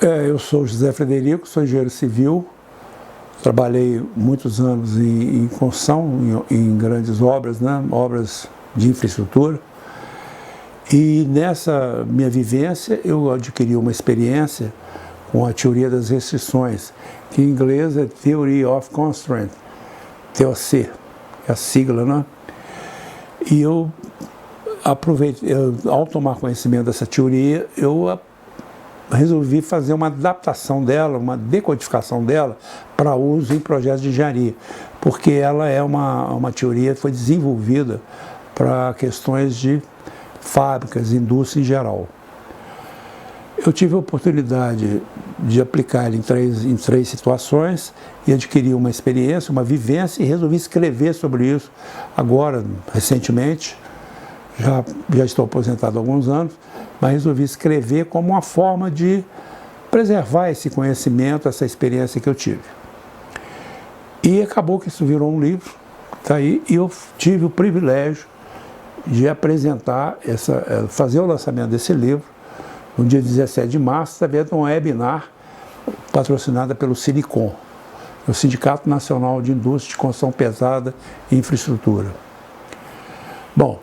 Eu sou José Frederico, sou engenheiro civil, trabalhei muitos anos em construção, em grandes obras, né? Obras de infraestrutura. E nessa minha vivência eu adquiri uma experiência com a teoria das restrições, que em inglês é Theory of Constraint, TOC, é a sigla, né? E eu aproveitei, ao tomar conhecimento dessa teoria, eu resolvi fazer uma adaptação dela, uma decodificação dela para uso em projetos de engenharia, porque ela é uma teoria que foi desenvolvida para questões de fábricas, indústria em geral. Eu tive a oportunidade de aplicar ele em três situações e adquiri uma experiência, uma vivência e resolvi escrever sobre isso agora, recentemente. Já estou aposentado há alguns anos, mas resolvi escrever como uma forma de preservar esse conhecimento, essa experiência que eu tive. E acabou que isso virou um livro, tá aí, e eu tive o privilégio de apresentar, fazer o lançamento desse livro no dia 17 de março, através de um webinar patrocinada pelo Silicom, o Sindicato Nacional de Indústria de Construção Pesada e Infraestrutura. Bom,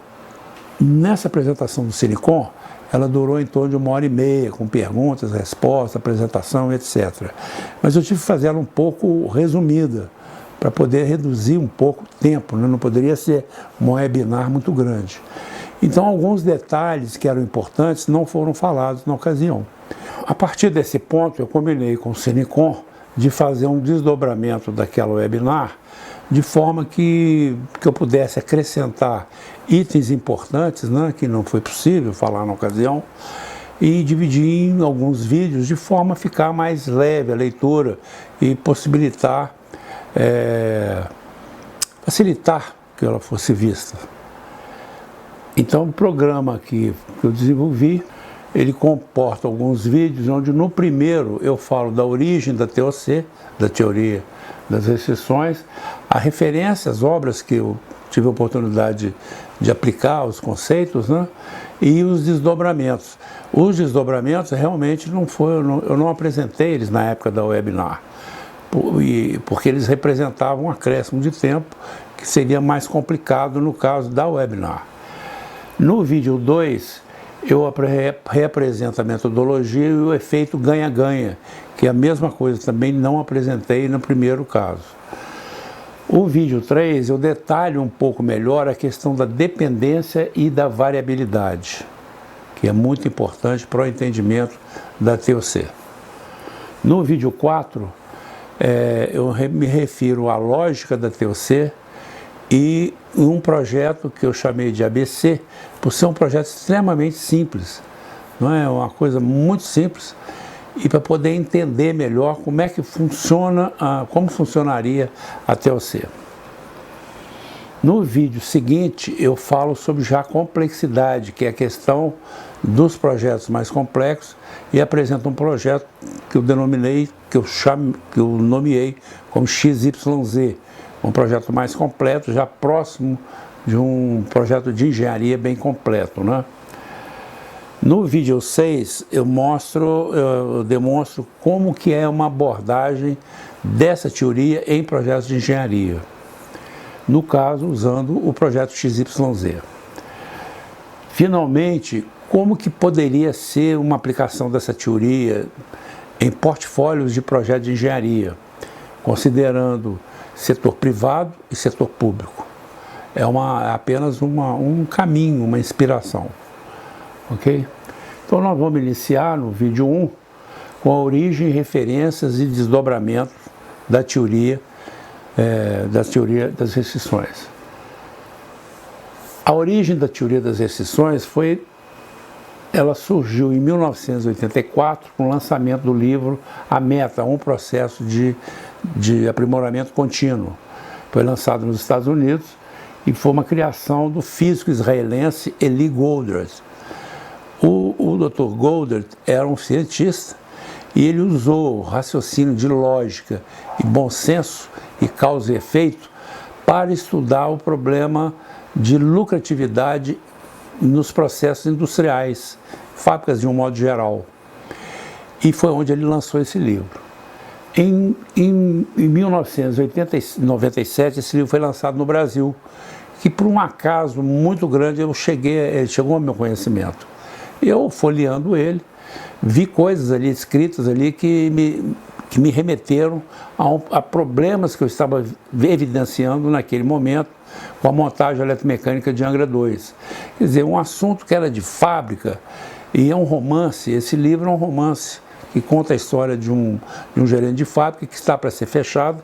nessa apresentação do Silicom, ela durou em torno de 1h30, com perguntas, respostas, apresentação, etc. Mas eu tive que fazer ela um pouco resumida, para poder reduzir um pouco o tempo, né? Não poderia ser um webinar muito grande. Então, alguns detalhes que eram importantes não foram falados na ocasião. A partir desse ponto, eu combinei com o Silicom de fazer um desdobramento daquela webinar, de forma que eu pudesse acrescentar itens importantes, né, que não foi possível falar na ocasião, e dividir em alguns vídeos de forma a ficar mais leve a leitura e possibilitar, facilitar que ela fosse vista. Então, o programa que eu desenvolvi, ele comporta alguns vídeos onde no primeiro eu falo da origem da TOC, da teoria das restrições, a referência às obras que eu tive a oportunidade de aplicar, os conceitos, né? E os desdobramentos. Os desdobramentos realmente eu não apresentei eles na época da webinar, porque eles representavam um acréscimo de tempo que seria mais complicado no caso da webinar. No vídeo 2, eu reapresento a metodologia e o efeito ganha-ganha, que é a mesma coisa, também não apresentei no primeiro caso. O vídeo 3, eu detalho um pouco melhor a questão da dependência e da variabilidade, que é muito importante para o entendimento da TOC. No vídeo 4, eu me refiro à lógica da TOC e um projeto que eu chamei de ABC, por ser um projeto extremamente simples, não é uma coisa muito simples, e para poder entender melhor como é que funciona, como funcionaria a TOC. No vídeo seguinte eu falo sobre já a complexidade, que é a questão dos projetos mais complexos, e apresento um projeto que eu denominei, que eu nomeei como XYZ, um projeto mais completo, já próximo de um projeto de engenharia bem completo, né? No vídeo 6, eu demonstro como que é uma abordagem dessa teoria em projetos de engenharia. No caso, usando o projeto XYZ. Finalmente, como que poderia ser uma aplicação dessa teoria em portfólios de projetos de engenharia, considerando setor privado e setor público. É apenas um caminho, uma inspiração. Ok? Então nós vamos iniciar no vídeo 1 com a origem, referências e desdobramentos da teoria das restrições. A origem da teoria das restrições ela surgiu em 1984 com o lançamento do livro A Meta, um processo de aprimoramento contínuo. Foi lançado nos Estados Unidos e foi uma criação do físico israelense Eli Goldert. O Dr. Goldert era um cientista e ele usou o raciocínio de lógica e bom senso e causa e efeito para estudar o problema de lucratividade nos processos industriais, fábricas de um modo geral. E foi onde ele lançou esse livro. Em 1997, esse livro foi lançado no Brasil, que por um acaso muito grande ele chegou ao meu conhecimento. Eu, folheando ele, vi coisas ali escritas ali que me remeteram a problemas que eu estava evidenciando naquele momento com a montagem eletromecânica de Angra 2. Quer dizer, um assunto que era de fábrica e é um romance. Esse livro é um romance que conta a história de um gerente de fábrica que está para ser fechado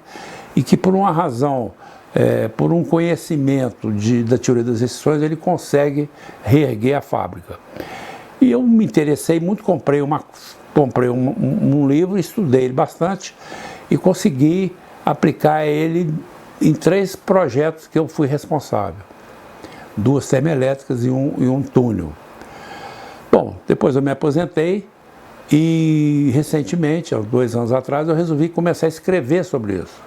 e que por uma razão, por um conhecimento da teoria das exceções, ele consegue reerguer a fábrica. E eu me interessei muito, comprei um livro, estudei ele bastante e consegui aplicar ele em 3 projetos que eu fui responsável. 2 termoelétricas e um túnel. Bom, depois eu me aposentei e recentemente, há 2 anos atrás, eu resolvi começar a escrever sobre isso.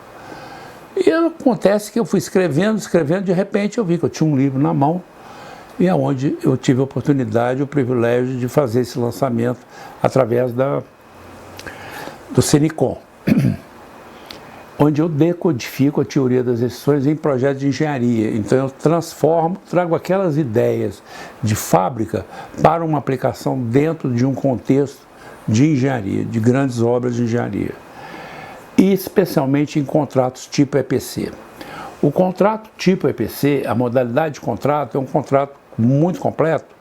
E acontece que eu fui escrevendo, de repente eu vi que eu tinha um livro na mão e é onde eu tive a oportunidade, o privilégio de fazer esse lançamento através do Cinicom, onde eu decodifico a teoria das exceções em projetos de engenharia. Então eu trago aquelas ideias de fábrica para uma aplicação dentro de um contexto de engenharia, de grandes obras de engenharia, e especialmente em contratos tipo EPC. O contrato tipo EPC, a modalidade de contrato, é um contrato muito completo,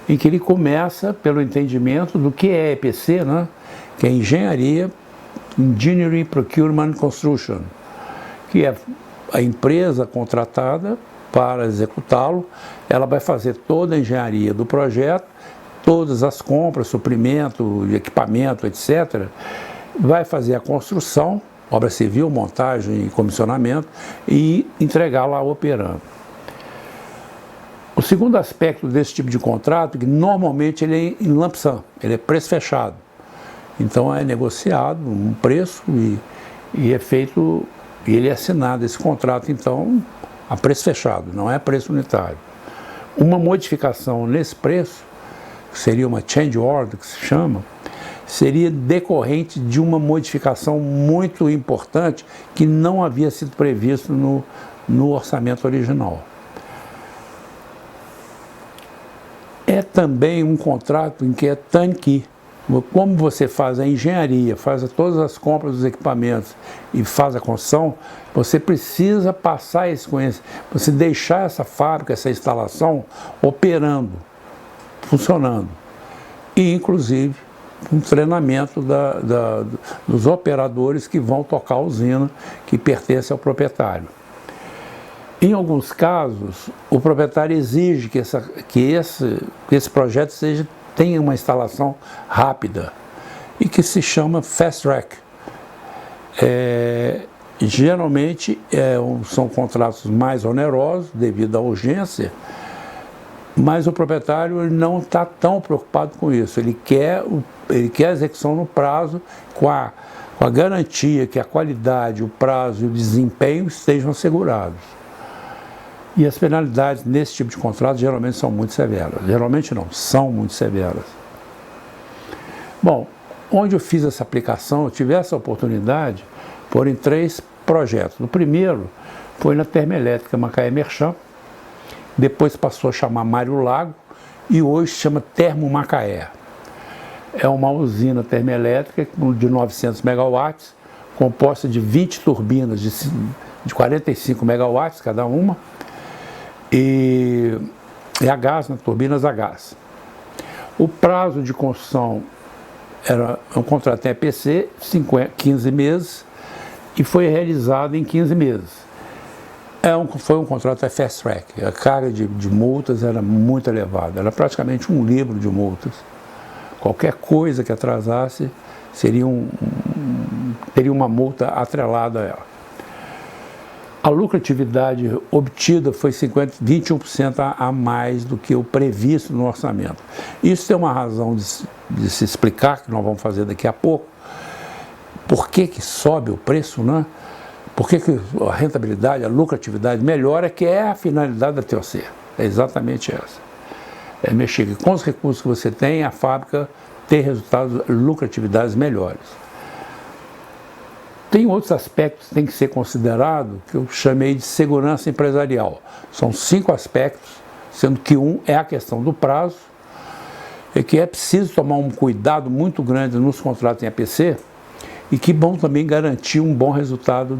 em que ele começa pelo entendimento do que é EPC, né? Que é Engenharia, Engineering, Procurement, Construction, que é a empresa contratada para executá-lo. Ela vai fazer toda a engenharia do projeto, todas as compras, suprimento, equipamento, etc. Vai fazer a construção, obra civil, montagem e comissionamento, e entregar lá operando. O segundo aspecto desse tipo de contrato é que normalmente ele é em lump sum, ele é preço fechado. Então é negociado um preço e é feito, e ele é assinado esse contrato então a preço fechado, não é preço unitário. Uma modificação nesse preço, que seria uma change order, que se chama, seria decorrente de uma modificação muito importante que não havia sido previsto no orçamento original. É também um contrato em que é turnkey. Como você faz a engenharia, faz todas as compras dos equipamentos e faz a construção, você precisa passar esse conhecimento, você deixar essa fábrica, essa instalação operando, funcionando. E, inclusive, um treinamento dos operadores que vão tocar a usina que pertence ao proprietário. Em alguns casos, o proprietário exige que esse projeto tenha uma instalação rápida e que se chama fast track. Geralmente são contratos mais onerosos devido à urgência, mas o proprietário não está tão preocupado com isso. Ele quer a execução no prazo com a garantia que a qualidade, o prazo e o desempenho estejam assegurados. E as penalidades nesse tipo de contrato geralmente são muito severas. Geralmente não, são muito severas. Bom, onde eu fiz essa aplicação, eu tive essa oportunidade, foram em 3 projetos. O primeiro foi na termoelétrica Macaé-Merchant, depois passou a chamar Mário Lago e hoje chama Termo Macaé. É uma usina termoelétrica de 900 megawatts, composta de 20 turbinas de 45 megawatts cada uma, e a gás, turbinas a gás. O prazo de construção era um contrato em EPC, 15 meses, e foi realizado em 15 meses. Foi um contrato fast track, a carga de multas era muito elevada, era praticamente um livro de multas. Qualquer coisa que atrasasse teria uma multa atrelada a ela. A lucratividade obtida foi 21% a mais do que o previsto no orçamento. Isso tem uma razão de se explicar, que nós vamos fazer daqui a pouco. Por que sobe o preço, né? Por que a rentabilidade, a lucratividade melhora, que é a finalidade da TOC. É exatamente essa. É mexer com os recursos que você tem, a fábrica ter resultados, lucratividades melhores. Tem outros aspectos que têm que ser considerados, que eu chamei de segurança empresarial. São 5 aspectos, sendo que um é a questão do prazo, e que é preciso tomar um cuidado muito grande nos contratos em APC, e que vão também garantir um bom resultado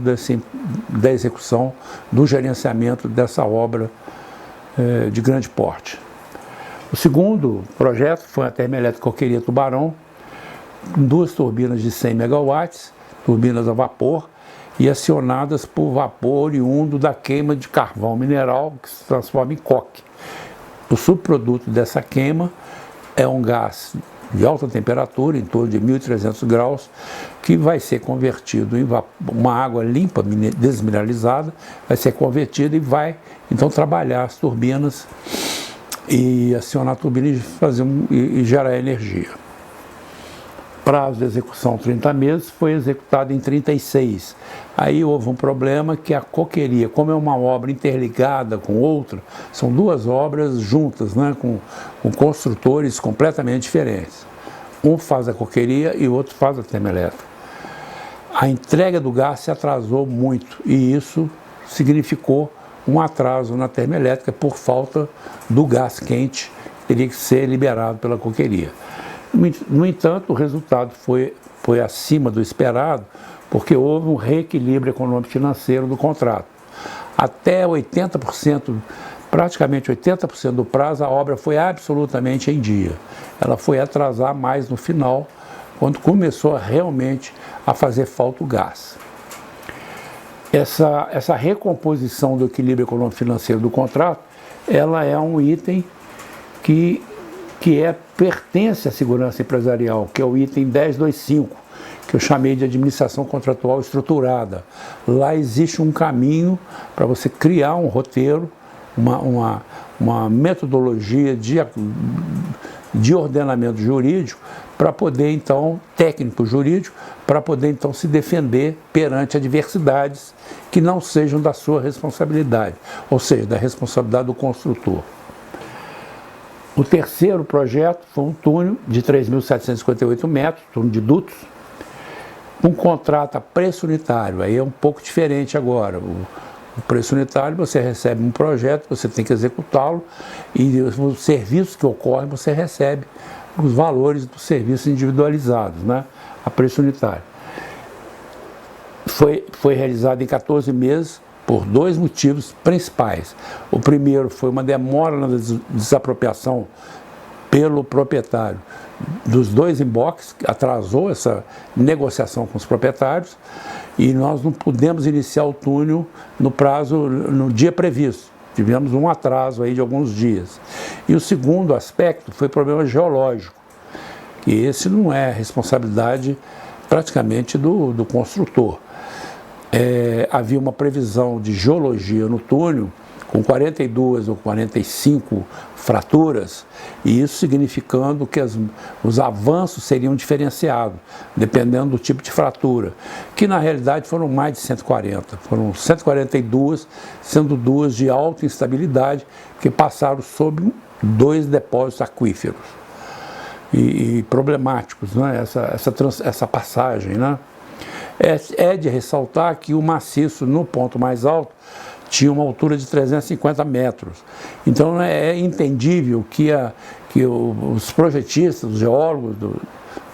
da execução, do gerenciamento dessa obra de grande porte. O segundo projeto foi a termoelétrica Coqueria Tubarão, com 2 turbinas de 100 megawatts, turbinas a vapor, e acionadas por vapor oriundo da queima de carvão mineral, que se transforma em coque. O subproduto dessa queima é um gás de alta temperatura, em torno de 1.300 graus, que vai ser convertido em uma água limpa, desmineralizada, vai ser convertida e vai então trabalhar as turbinas e acionar a turbina e gerar energia. Prazo de execução 30 meses, foi executado em 36. Aí houve um problema que a coqueria, como é uma obra interligada com outra, são 2 obras juntas, né, com construtores completamente diferentes. Um faz a coqueria e o outro faz a termoelétrica. A entrega do gás se atrasou muito e isso significou um atraso na termoelétrica por falta do gás quente que teria que ser liberado pela coqueria. No entanto, o resultado foi acima do esperado, porque houve um reequilíbrio econômico-financeiro do contrato. Até 80%, praticamente 80% do prazo, a obra foi absolutamente em dia. Ela foi atrasar mais no final, quando começou realmente a fazer falta o gás. Essa recomposição do equilíbrio econômico-financeiro do contrato, ela é um item que pertence à segurança empresarial, que é o item 1025, que eu chamei de administração contratual estruturada. Lá existe um caminho para você criar um roteiro, uma metodologia de ordenamento jurídico, para poder então, técnico jurídico, para poder então se defender perante adversidades que não sejam da sua responsabilidade, ou seja, da responsabilidade do construtor. O terceiro projeto foi um túnel de 3.758 metros, túnel de dutos, um contrato a preço unitário. Aí é um pouco diferente agora. O preço unitário, você recebe um projeto, você tem que executá-lo, e os serviços que ocorrem, você recebe os valores dos serviços individualizados, né, a preço unitário. Foi realizado em 14 meses, por 2 motivos principais. O primeiro foi uma demora na desapropriação pelo proprietário dos 2 emboques, que atrasou essa negociação com os proprietários, e nós não pudemos iniciar o túnel no dia previsto. Tivemos um atraso aí de alguns dias. E o segundo aspecto foi problema geológico, que esse não é responsabilidade praticamente do construtor. Havia uma previsão de geologia no túnel com 42 ou 45 fraturas, e isso significando que os avanços seriam diferenciados, dependendo do tipo de fratura, que na realidade foram mais de 140, foram 142, sendo 2 de alta instabilidade, que passaram sobre 2 depósitos aquíferos e problemáticos, né? essa passagem, né? É de ressaltar que o maciço, no ponto mais alto, tinha uma altura de 350 metros. Então é entendível que os projetistas, os geólogos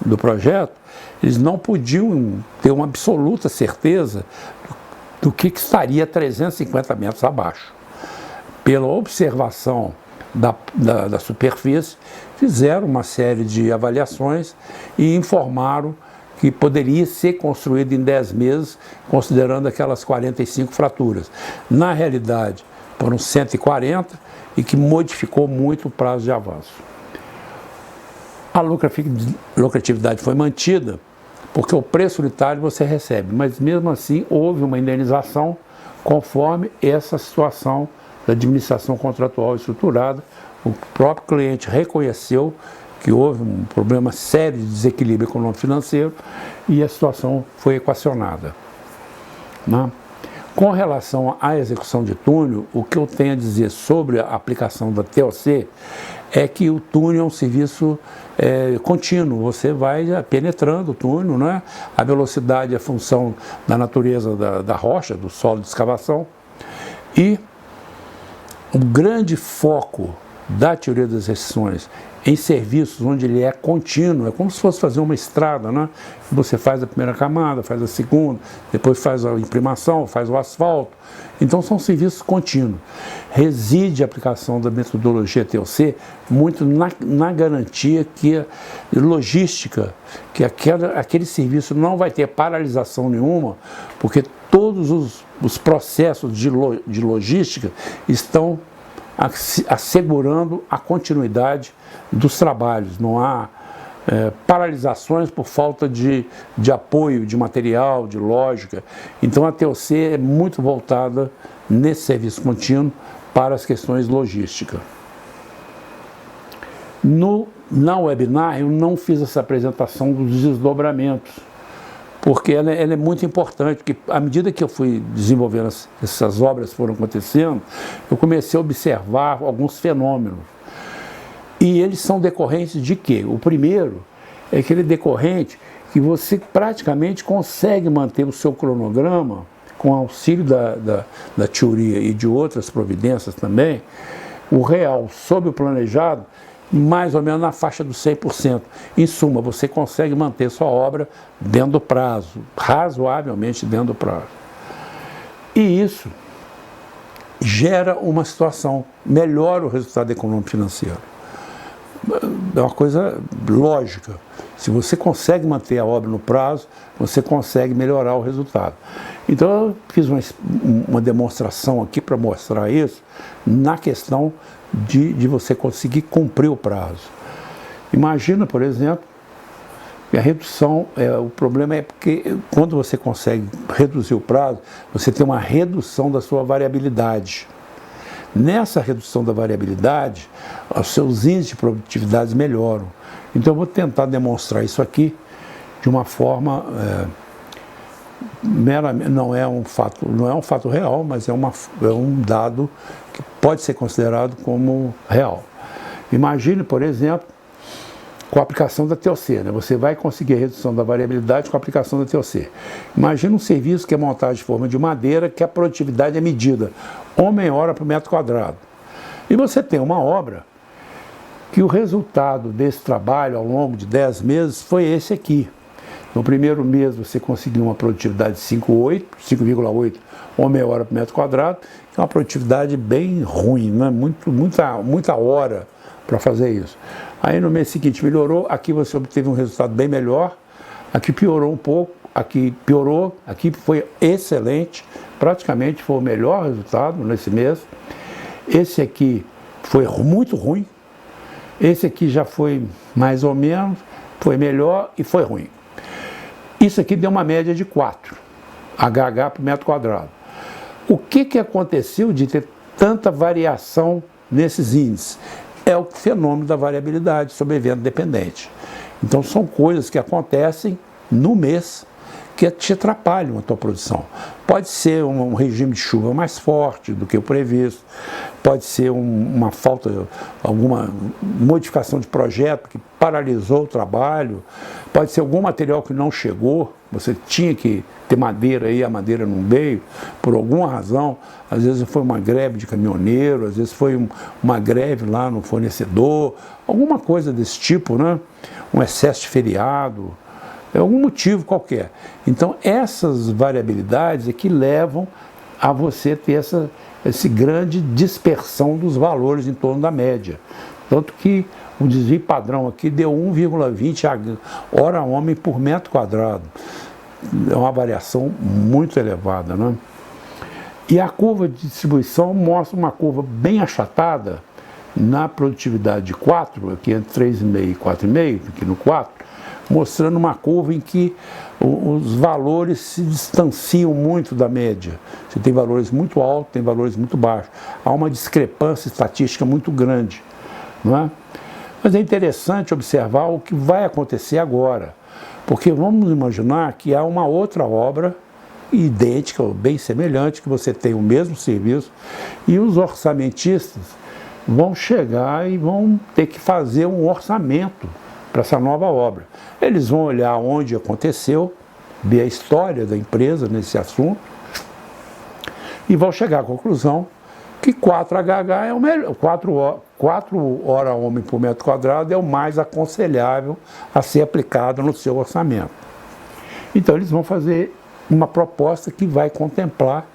do projeto, eles não podiam ter uma absoluta certeza do que estaria 350 metros abaixo. Pela observação da superfície, fizeram uma série de avaliações e informaram que poderia ser construído em 10 meses, considerando aquelas 45 fraturas. Na realidade, foram 140 e que modificou muito o prazo de avanço. A lucratividade foi mantida, porque o preço unitário você recebe, mas mesmo assim houve uma indenização conforme essa situação da administração contratual estruturada. O próprio cliente reconheceu que houve um problema sério de desequilíbrio econômico-financeiro e a situação foi equacionada, né? Com relação à execução de túnel, o que eu tenho a dizer sobre a aplicação da TOC é que o túnel é um serviço contínuo, você vai penetrando o túnel, né? A velocidade é função da natureza da rocha, do solo de escavação, e o grande foco da teoria das restrições em serviços onde ele é contínuo, é como se fosse fazer uma estrada, né? Você faz a primeira camada, faz a segunda, depois faz a imprimação, faz o asfalto. Então são serviços contínuos. Reside a aplicação da metodologia TOC muito na garantia que logística, que aquele serviço não vai ter paralisação nenhuma, porque todos os processos de logística estão assegurando a continuidade dos trabalhos. Não há paralisações por falta de apoio, de material, de lógica. Então a TOC é muito voltada nesse serviço contínuo para as questões logísticas. Na webinar eu não fiz essa apresentação dos desdobramentos, porque ela é muito importante, porque à medida que eu fui desenvolvendo, essas obras foram acontecendo, eu comecei a observar alguns fenômenos. E eles são decorrentes de quê? O primeiro é aquele decorrente que você praticamente consegue manter o seu cronograma, com auxílio da teoria e de outras providências também, o real sobre o planejado, mais ou menos na faixa dos 100%. Em suma, você consegue manter sua obra dentro do prazo, razoavelmente dentro do prazo. E isso gera uma situação, melhora o resultado econômico financeiro. É uma coisa lógica. Se você consegue manter a obra no prazo, você consegue melhorar o resultado. Então eu fiz uma demonstração aqui para mostrar isso na questão de você conseguir cumprir o prazo. Imagina, por exemplo, que a redução, o problema é porque quando você consegue reduzir o prazo, você tem uma redução da sua variabilidade. Nessa redução da variabilidade, os seus índices de produtividade melhoram. Então eu vou tentar demonstrar isso aqui de uma forma meramente, não é um fato real, mas é um dado que pode ser considerado como real. Imagine, por exemplo, com a aplicação da TOC, né? Você vai conseguir a redução da variabilidade com a aplicação da TOC. Imagine um serviço que é montado de forma de madeira, que a produtividade é medida homem-hora por metro quadrado. E você tem uma obra que o resultado desse trabalho ao longo de 10 meses foi esse aqui. No primeiro mês você conseguiu uma produtividade de 5,8 homem-hora por metro quadrado, que é uma produtividade bem ruim, né? Muita hora para fazer isso. Aí no mês seguinte melhorou, aqui você obteve um resultado bem melhor, aqui piorou um pouco, aqui piorou, aqui foi excelente, praticamente foi o melhor resultado nesse mês. Esse aqui foi muito ruim, esse aqui já foi mais ou menos, foi melhor e foi ruim. Isso aqui deu uma média de 4 HH por metro quadrado. O que aconteceu de ter tanta variação nesses índices? É o fenômeno da variabilidade sobre evento dependente. Então são coisas que acontecem no mês que te atrapalham a tua produção. Pode ser um regime de chuva mais forte do que o previsto, pode ser uma falta, alguma modificação de projeto que paralisou o trabalho, pode ser algum material que não chegou, você tinha que ter madeira aí, a madeira não veio, por alguma razão, às vezes foi uma greve de caminhoneiro, às vezes foi uma greve lá no fornecedor, alguma coisa desse tipo, né? Um excesso de feriado, algum motivo qualquer. Então essas variabilidades é que levam a você ter essa grande dispersão dos valores em torno da média. Tanto que o desvio padrão aqui deu 1,20 hora-homem por metro quadrado. É uma variação muito elevada, né? E a curva de distribuição mostra uma curva bem achatada na produtividade de 4, aqui entre 3,5 e 4,5, aqui no 4, mostrando uma curva em que os valores se distanciam muito da média. Você tem valores muito altos, tem valores muito baixos. Há uma discrepância estatística muito grande, não é? Mas é interessante observar o que vai acontecer agora, porque vamos imaginar que há uma outra obra idêntica ou bem semelhante, que você tem o mesmo serviço, e os orçamentistas vão chegar e vão ter que fazer um orçamento para essa nova obra. Eles vão olhar onde aconteceu, ver a história da empresa nesse assunto e vão chegar à conclusão que 4HH é o melhor, 4 hora-homem por metro quadrado é o mais aconselhável a ser aplicado no seu orçamento. Então eles vão fazer uma proposta que vai contemplar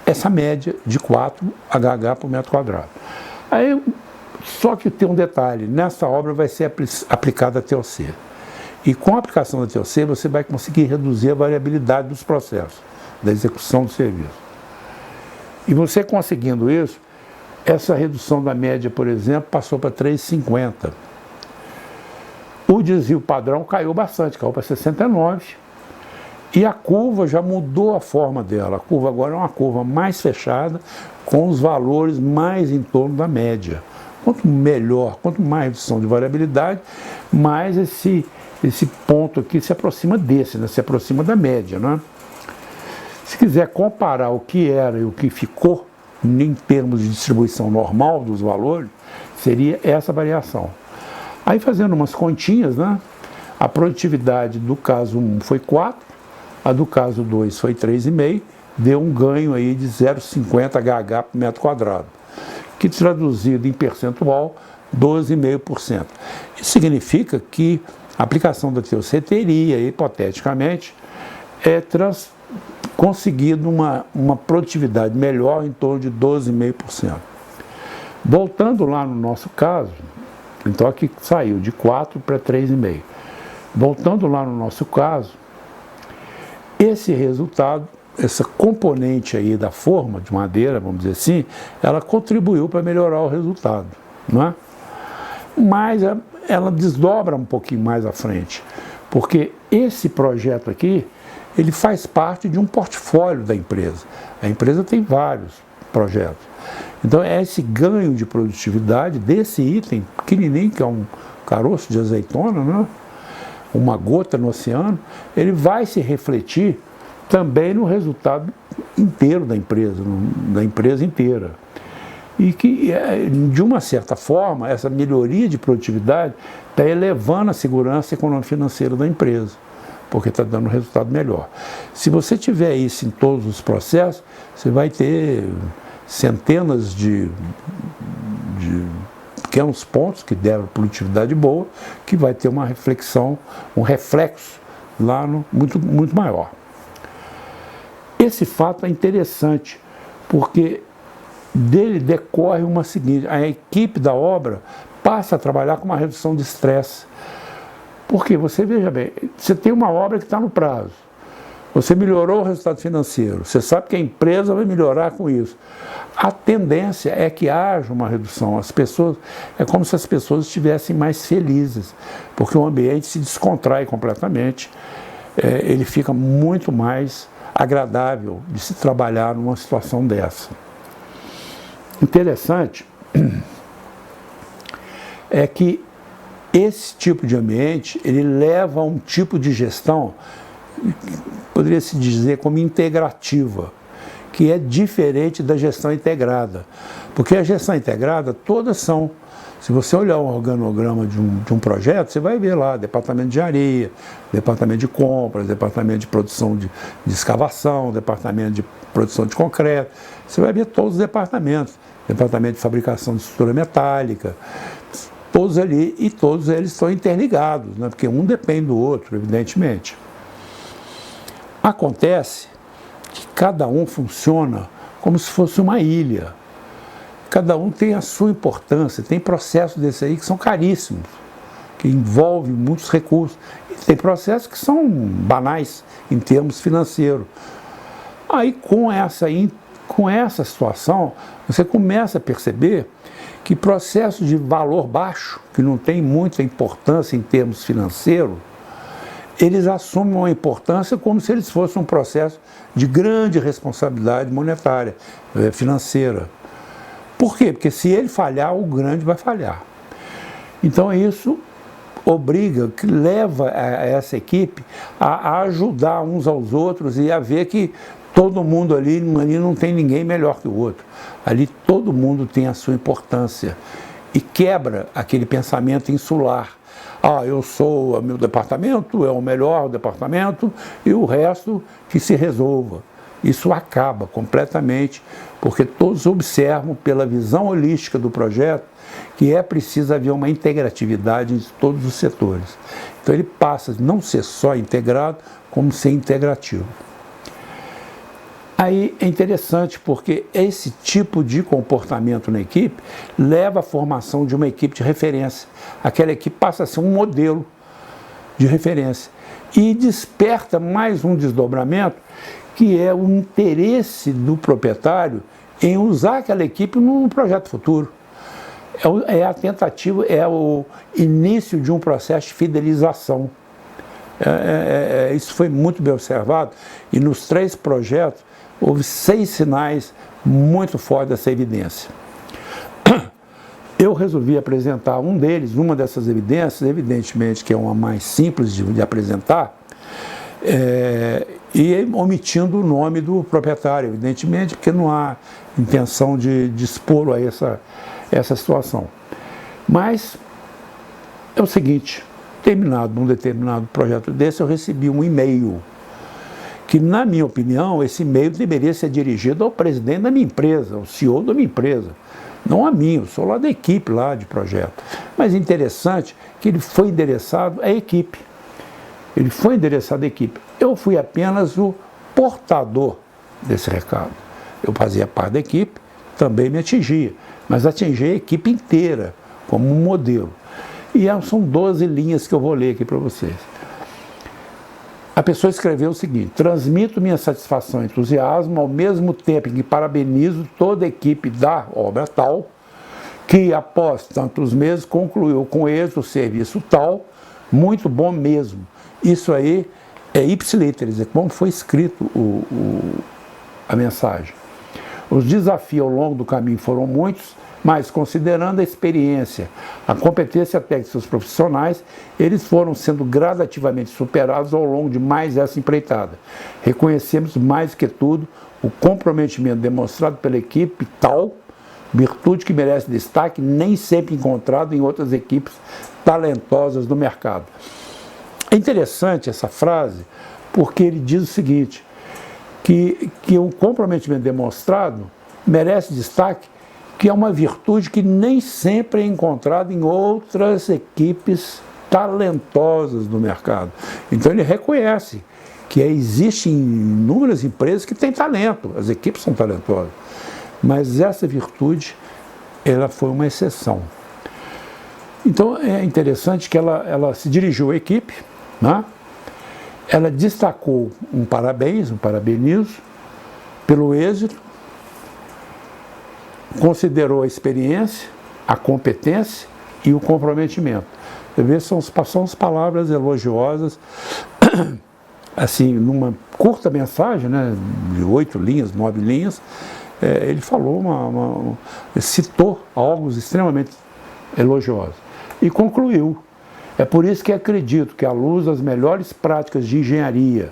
essa média de 4HH por metro quadrado. Aí, só que tem um detalhe, nessa obra vai ser aplicada a TOC. E com a aplicação da TOC você vai conseguir reduzir a variabilidade dos processos, da execução do serviço. E você conseguindo isso, essa redução da média, por exemplo, passou para 3,50. O desvio padrão caiu bastante, caiu para 69. E a curva já mudou a forma dela. A curva agora é uma curva mais fechada, com os valores mais em torno da média. Quanto melhor, quanto mais redução de variabilidade, mais esse ponto aqui se aproxima desse, né? Se aproxima da média, né? Se quiser comparar o que era e o que ficou em termos de distribuição normal dos valores, seria essa variação. Aí fazendo umas continhas, né? A produtividade do caso 1 foi 4, a do caso 2 foi 3,5, deu um ganho aí de 0,50 HH por metro quadrado, que traduzido em percentual, 12,5%. Isso significa que a aplicação da TOC teria, hipoteticamente, conseguido uma produtividade melhor em torno de 12,5%. Voltando lá no nosso caso, então aqui saiu de 4 para 3,5. Voltando lá no nosso caso, esse resultado, essa componente aí da forma de madeira, vamos dizer assim, ela contribuiu para melhorar o resultado, não é? Mas ela desdobra um pouquinho mais à frente, porque esse projeto aqui, ele faz parte de um portfólio da empresa. A empresa tem vários projetos. Então, esse ganho de produtividade desse item pequenininho, que é um caroço de azeitona, né? Uma gota no oceano, ele vai se refletir também no resultado inteiro da empresa inteira. E que, de uma certa forma, essa melhoria de produtividade está elevando a segurança econômico-financeira da empresa, porque está dando um resultado melhor. Se você tiver isso em todos os processos, você vai ter centenas de pequenos pontos que deram produtividade boa, que vai ter uma reflexão, um reflexo lá muito maior. Esse fato é interessante, porque dele decorre uma seguinte: a equipe da obra passa a trabalhar com uma redução de estresse. Porque você, veja bem, você tem uma obra que está no prazo, você melhorou o resultado financeiro, você sabe que a empresa vai melhorar com isso. A tendência é que haja uma redução. É como se as pessoas estivessem mais felizes, porque o ambiente se descontrai completamente, ele fica muito mais agradável de se trabalhar numa situação dessa. Interessante é que esse tipo de ambiente, ele leva a um tipo de gestão, poderia se dizer como integrativa, que é diferente da gestão integrada. Porque a gestão integrada, todas são, se você olhar o organograma de um projeto, você vai ver lá departamento de engenharia, departamento de compras, departamento de produção de escavação, departamento de produção de concreto, você vai ver todos os departamentos, departamento de fabricação de estrutura metálica, todos ali, e todos eles estão interligados, né? Porque um depende do outro, evidentemente. Acontece que cada um funciona como se fosse uma ilha. Cada um tem a sua importância, tem processos desse aí que são caríssimos, que envolvem muitos recursos. E tem processos que são banais em termos financeiros. Aí com essa situação, você começa a perceber que processos de valor baixo, que não tem muita importância em termos financeiros, eles assumem uma importância como se eles fossem um processo de grande responsabilidade monetária, financeira. Por quê? Porque se ele falhar, o grande vai falhar. Então isso obriga, que leva a essa equipe a ajudar uns aos outros e a ver que todo mundo ali não tem ninguém melhor que o outro. Ali todo mundo tem a sua importância e quebra aquele pensamento insular. Ah, eu sou, meu departamento é o melhor departamento e o resto que se resolva. Isso acaba completamente, porque todos observam pela visão holística do projeto que é preciso haver uma integratividade de todos os setores. Então ele passa a não ser só integrado, como ser integrativo. Aí é interessante porque esse tipo de comportamento na equipe leva à formação de uma equipe de referência. Aquela equipe passa a ser um modelo de referência e desperta mais um desdobramento, que é o interesse do proprietário em usar aquela equipe num projeto futuro. É a tentativa, é o início de um processo de fidelização. Isso foi muito bem observado e nos 3 projetos houve 6 sinais muito fortes dessa evidência. Eu resolvi apresentar um deles, uma dessas evidências, evidentemente que é uma mais simples de apresentar, e omitindo o nome do proprietário, evidentemente, porque não há intenção de expor a essa situação. Mas é o seguinte, num determinado projeto desse, eu recebi um e-mail, que, na minha opinião, esse e-mail deveria ser dirigido ao presidente da minha empresa, ao CEO da minha empresa, não a mim, eu sou lá da equipe lá de projeto. Mas interessante que ele foi endereçado à equipe. Ele foi endereçado à equipe. Eu fui apenas o portador desse recado. Eu fazia parte da equipe, também me atingia, mas atingia a equipe inteira, como um modelo. E são 12 linhas que eu vou ler aqui para vocês. A pessoa escreveu o seguinte: transmito minha satisfação e entusiasmo ao mesmo tempo em que parabenizo toda a equipe da obra tal, que após tantos meses concluiu com êxito o serviço tal, muito bom mesmo. Isso aí é ipsiliteris, como foi escrito a mensagem. Os desafios ao longo do caminho foram muitos, mas considerando a experiência, a competência técnica dos profissionais, eles foram sendo gradativamente superados ao longo de mais essa empreitada. Reconhecemos mais que tudo o comprometimento demonstrado pela equipe tal, virtude que merece destaque, nem sempre encontrado em outras equipes talentosas do mercado. É interessante essa frase, porque ele diz o seguinte, que o comprometimento demonstrado merece destaque, que é uma virtude que nem sempre é encontrada em outras equipes talentosas do mercado. Então ele reconhece que existem inúmeras empresas que têm talento, as equipes são talentosas, mas essa virtude, ela foi uma exceção. Então é interessante que ela se dirigiu à equipe, né? Ela destacou um parabenizo pelo êxito, considerou a experiência, a competência e o comprometimento. Você vê, são as palavras elogiosas, assim, numa curta mensagem, né, de 8 linhas, 9 linhas, ele falou, citou algo extremamente elogioso e concluiu. É por isso que acredito que, à luz das melhores práticas de engenharia,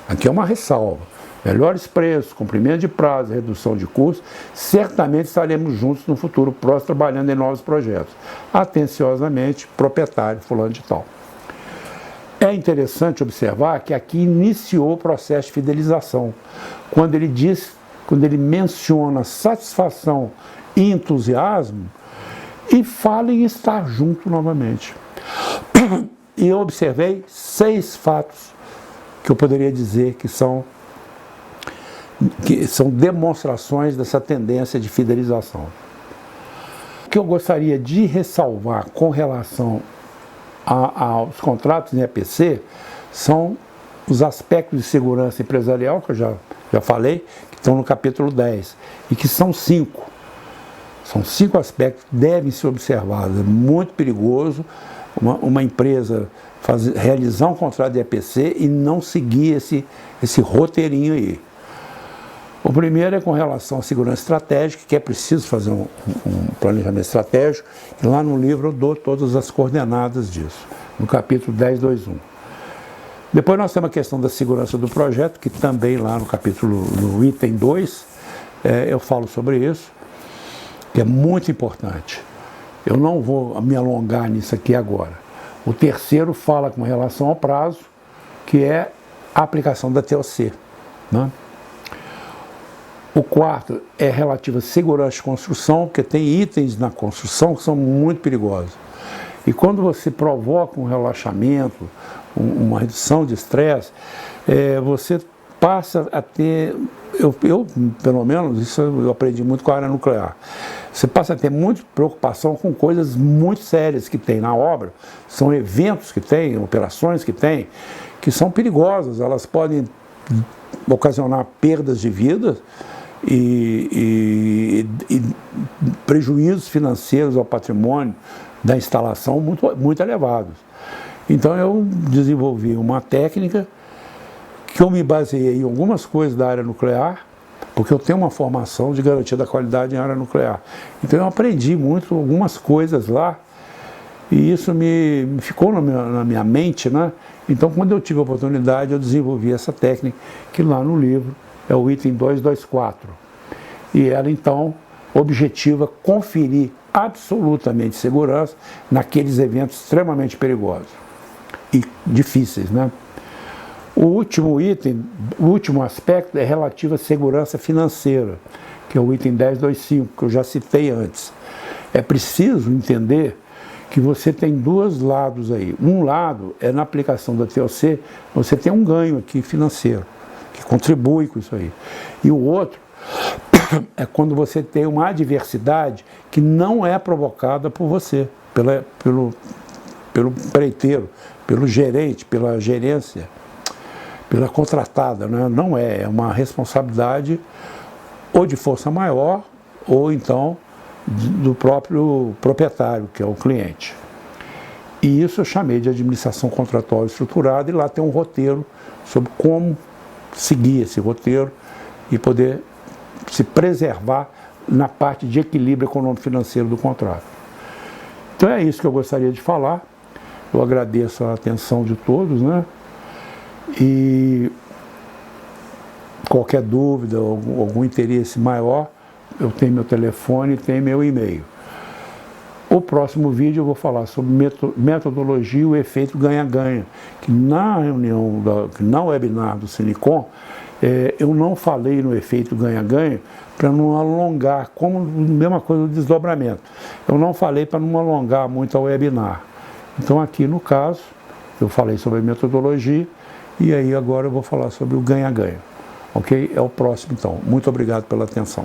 aqui é uma ressalva, melhores preços, cumprimento de prazo, redução de custos, certamente estaremos juntos no futuro próximo trabalhando em novos projetos. Atenciosamente, proprietário fulano de tal. É interessante observar que aqui iniciou o processo de fidelização, quando ele menciona satisfação e entusiasmo e fala em estar junto novamente. E eu observei 6 fatos que eu poderia dizer que são demonstrações dessa tendência de fidelização. O que eu gostaria de ressalvar com relação aos contratos em EPC são os aspectos de segurança empresarial, que eu já falei, que estão no capítulo 10, e que são 5. São 5 aspectos que devem ser observados. É muito perigoso uma empresa realizar um contrato de EPC e não seguir esse roteirinho aí. O primeiro é com relação à segurança estratégica, que é preciso fazer um planejamento estratégico, e lá no livro eu dou todas as coordenadas disso, no capítulo 10.2.1. Depois nós temos a questão da segurança do projeto, que também lá no item 2, eu falo sobre isso. que é muito importante. Eu não vou me alongar nisso aqui agora. O terceiro fala com relação ao prazo, que é a aplicação da TOC, né? O quarto é relativo à segurança de construção, porque tem itens na construção que são muito perigosos. E quando você provoca um relaxamento, uma redução de estresse, você passa a ter, eu pelo menos, isso eu aprendi muito com a área nuclear, você passa a ter muita preocupação com coisas muito sérias que tem na obra, são eventos que tem, operações que tem, que são perigosas, elas podem ocasionar perdas de vidas e prejuízos financeiros ao patrimônio da instalação muito elevados. Então eu desenvolvi uma técnica que eu me baseei em algumas coisas da área nuclear, porque eu tenho uma formação de garantia da qualidade em área nuclear. Então eu aprendi muito algumas coisas lá e isso me ficou na minha mente, né? Então quando eu tive a oportunidade eu desenvolvi essa técnica que lá no livro é o item 224. E ela então objetiva conferir absolutamente segurança naqueles eventos extremamente perigosos e difíceis, né? O último item, o último aspecto é relativo à segurança financeira, que é o item 1025, que eu já citei antes. É preciso entender que você tem dois lados aí. Um lado é na aplicação da TOC, você tem um ganho aqui financeiro, que contribui com isso aí. E o outro é quando você tem uma adversidade que não é provocada por você, pelo empreiteiro, pelo gerente, pela gerência, pela contratada, né? Não é uma responsabilidade ou de força maior ou então do próprio proprietário, que é o cliente. E isso eu chamei de administração contratual estruturada e lá tem um roteiro sobre como seguir esse roteiro e poder se preservar na parte de equilíbrio econômico-financeiro do contrato. Então é isso que eu gostaria de falar. Eu agradeço a atenção de todos, né? E qualquer dúvida, algum interesse maior, eu tenho meu telefone e tenho meu e-mail. O próximo vídeo eu vou falar sobre metodologia e o efeito ganha-ganha, que na reunião, na webinar do Sinicom, eu não falei no efeito ganha-ganha para não alongar, como a mesma coisa do desdobramento. Eu não falei para não alongar muito a webinar. Então aqui no caso, eu falei sobre a metodologia e aí agora eu vou falar sobre o ganha-ganha. Ok? É o próximo então. Muito obrigado pela atenção.